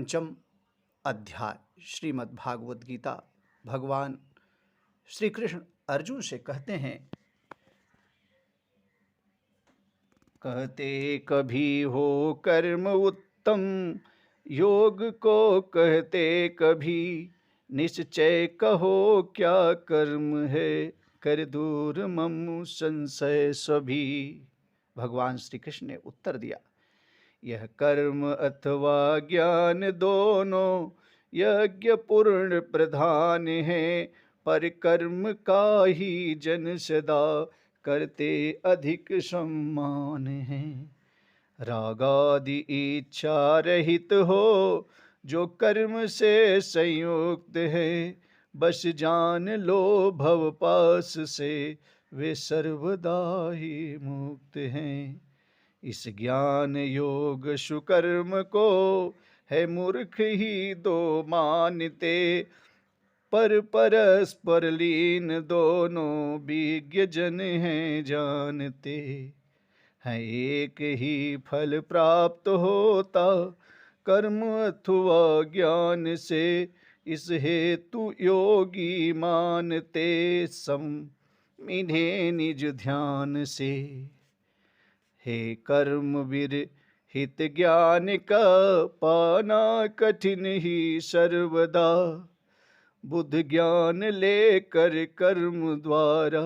पंचम अध्याय श्रीमद् भागवत गीता। भगवान श्री कृष्ण अर्जुन से कहते हैं, कहते कभी हो कर्म उत्तम, योग को कहते कभी निश्चय कहो क्या कर्म है, कर दूर मम संशय सभी। भगवान श्री कृष्ण ने उत्तर दिया, यह कर्म अथवा ज्ञान दोनों यज्ञ पूर्ण प्रधान है, पर कर्म का ही जन सदा करते अधिक सम्मान है। रागादि इच्छा रहित हो जो कर्म से संयुक्त है, बस जान लो भव पास से वे सर्वदा ही मुक्त हैं। इस ज्ञान योग सुकर्म को है मूर्ख ही दो मानते, पर परस्पर लीन दोनों विज्ञ जन हैं जानते हैं। एक ही फल प्राप्त होता कर्म अथवा ज्ञान से, इस हेतु योगी मानते मिन्हें निज ध्यान से। हे कर्म विरहित ज्ञान का पाना कठिन ही सर्वदा, बुद्ध ज्ञान लेकर कर्म द्वारा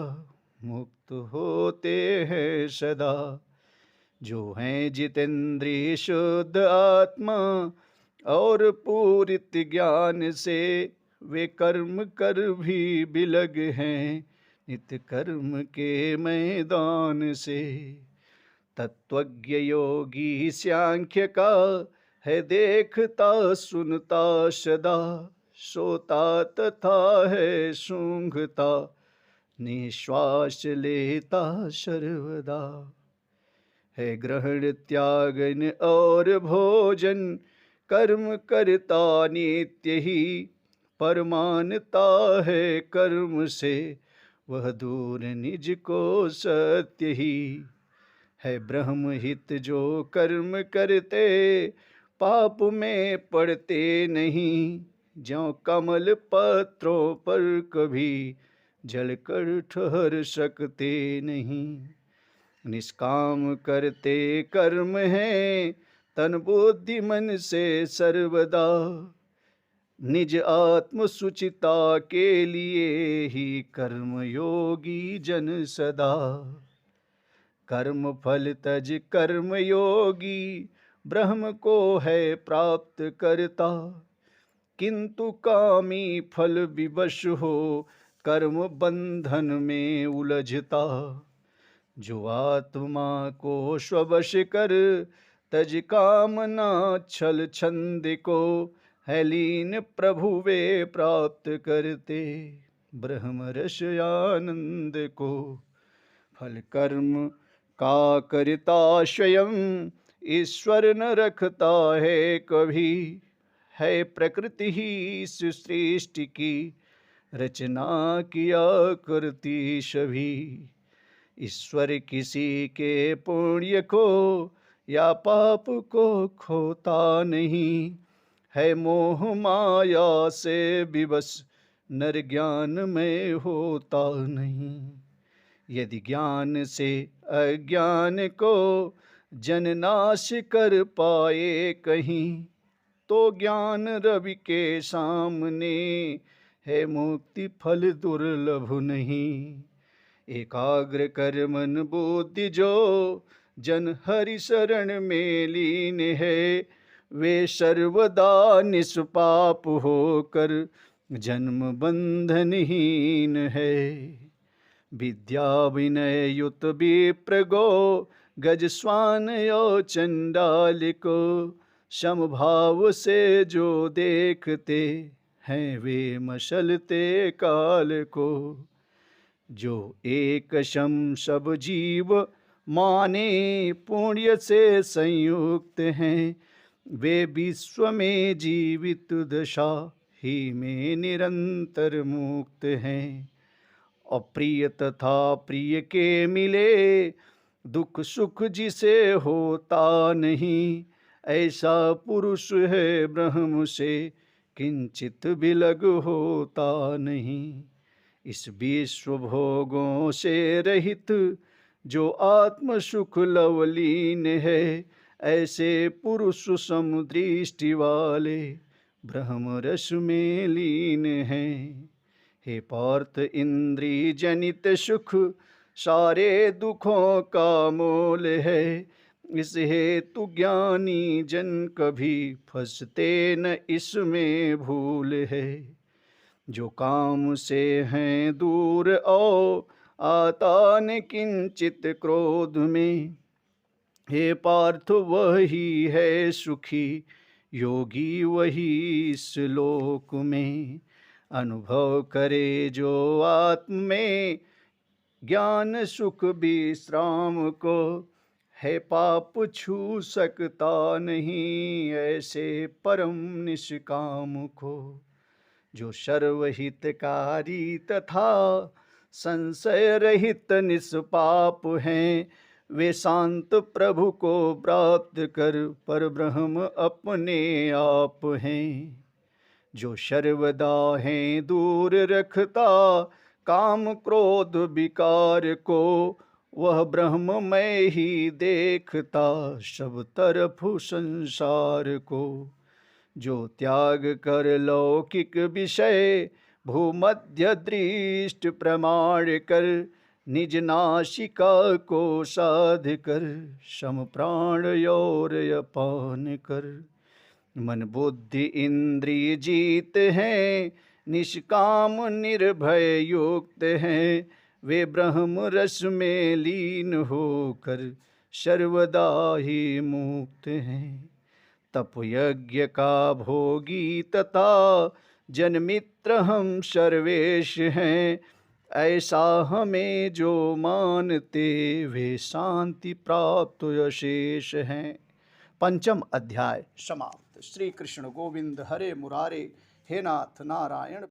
मुक्त होते हैं सदा। जो हैं जितेंद्रिय शुद्ध आत्मा और पूरित ज्ञान से, वे कर्म कर भी बिलग हैं नित्य कर्म के मैदान से। तत्वज्ञ योगी सांख्य का है देखता सुनता सदा, सोता तथा है सूंघता निश्वास लेता सर्वदा। है ग्रहण त्यागन और भोजन कर्म करता नित्य ही, पर मानता है कर्म से वह दूर निज को सत्य ही। है ब्रह्म हित जो कर्म करते पाप में पड़ते नहीं, ज्यों कमल पत्रों पर कभी जलकर ठहर सकते नहीं। निष्काम करते कर्म है तन बुद्धि मन से सर्वदा, निज आत्म सुचिता के लिए ही कर्म योगी जन सदा। कर्म फल तज कर्म योगी ब्रह्म को है प्राप्त करता, किंतु कामी फल विवश हो कर्म बंधन में उलझता। जो आत्मा को स्ववश कर तज कामना छल छंद को, है लीन प्रभु वे प्राप्त करते ब्रह्म रस आनंद को। फल कर्म का करता स्वयं ईश्वर न रखता है कभी, है प्रकृति ही इस सृष्टि की रचना किया करती सभी। ईश्वर किसी के पुण्य को या पाप को खोता नहीं, है मोह माया से विवश नर ज्ञान में होता नहीं। यदि ज्ञान से अज्ञान को जन नाश कर पाए कहीं, तो ज्ञान रवि के सामने है मुक्ति फल दुर्लभ नहीं। एकाग्र कर मन बुद्धि जो जन हरि शरण में लीन है, वे सर्वदा निष्पाप होकर जन्म बंधनहीन है। विद्या विनय युत विप्र गो गज स्वान यो चंडाल को, समभाव से जो देखते हैं वे मशलते काल को। जो एक सम सब जीव माने पुण्य से संयुक्त हैं, वे विश्व में जीवित दशा ही में निरंतर मुक्त हैं। अप्रिय तथा प्रिय के मिले दुख सुख जिसे होता नहीं, ऐसा पुरुष है ब्रह्म से किंचित भी लग होता नहीं। इस विश्व भोगों से रहित जो आत्म सुख लवलीन है, ऐसे पुरुष समदृष्टि वाले ब्रह्म रस में लीन हैं। हे पार्थ, इंद्रिय जनित सुख सारे दुखों का मूल है। इस हेतु ज्ञानी जन कभी फंसते न इसमें भूल है। जो काम से हैं दूर और आता न किंचित क्रोध में, हे पार्थ वही है सुखी योगी वही इस लोक में। अनुभव करे जो आत्म में ज्ञान सुख विश्राम को, है पाप छू सकता नहीं ऐसे परम निष्काम को। जो सर्वहितकारी तथा संशय रहित निष्पाप हैं, वे शांत प्रभु को प्राप्त कर पर ब्रह्म अपने आप हैं। जो सर्वदा हैं दूर रखता काम क्रोध विकार को, वह ब्रह्ममय ही देखता सब तरफ संसार को। जो त्याग कर लौकिक विषय भूमध्य दृष्ट प्रमाण कर, निज नासिका को साध कर सम प्राण और अपान कर। मन बुद्धि इंद्रिय जीत हैं, निष्काम निर्भय युक्त हैं, वे ब्रह्म रस में लीन होकर सर्वदा ही मुक्त हैं। तप यज्ञ का भोगी तथा जनमित्र हम सर्वेश हैं, ऐसा हमें जो मानते वे शांति प्राप्त अशेष हैं। पंचम अध्याय समाप्त। श्री कृष्ण गोविंद हरे मुरारे, हे नाथ नारायण।